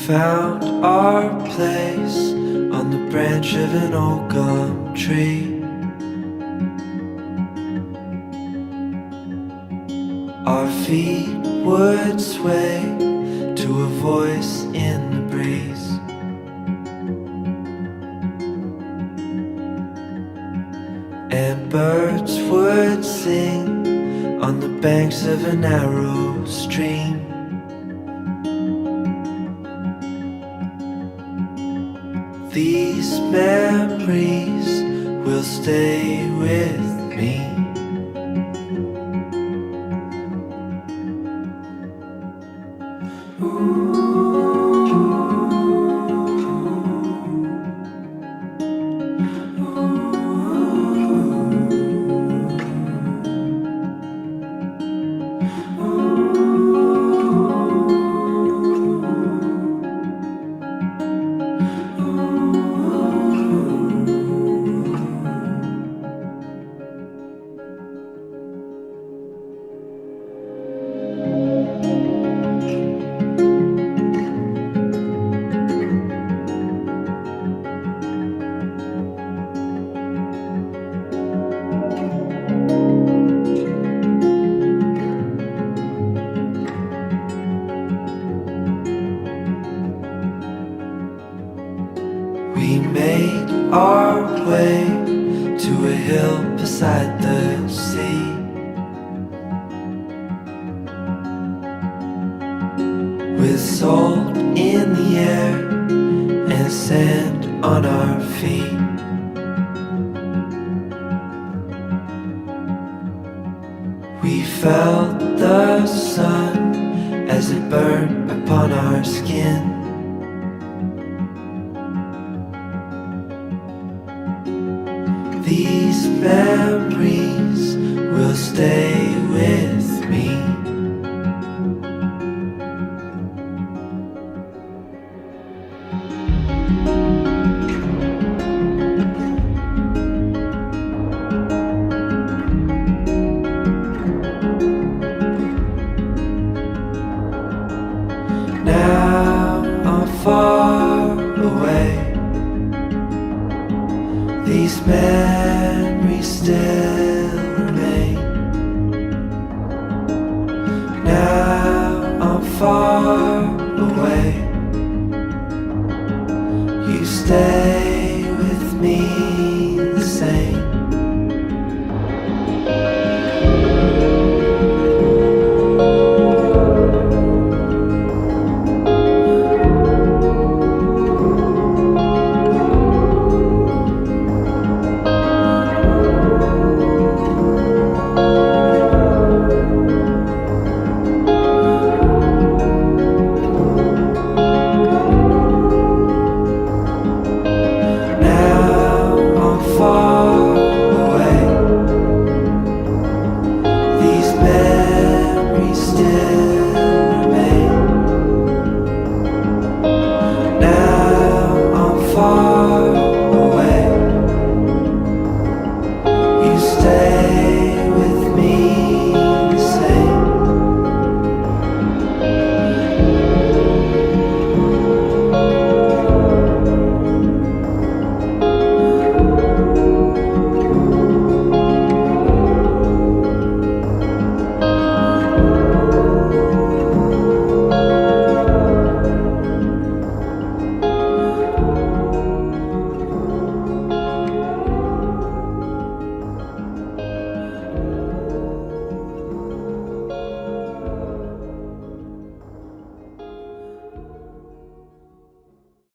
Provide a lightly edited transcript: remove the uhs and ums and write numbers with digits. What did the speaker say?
found our place on the branch of an old gum tree. Our feet would sway to a voice in the breeze. And birds would sing on the banks of a narrow stream. These memories will stay with me. We made our way to a hill beside the sea. With salt in the air and sand on our feet. We felt the sun as it burned upon our skin. These memories will stay with me. Now I'm far away. These memories still remain. Now I'm far away. You stay with me.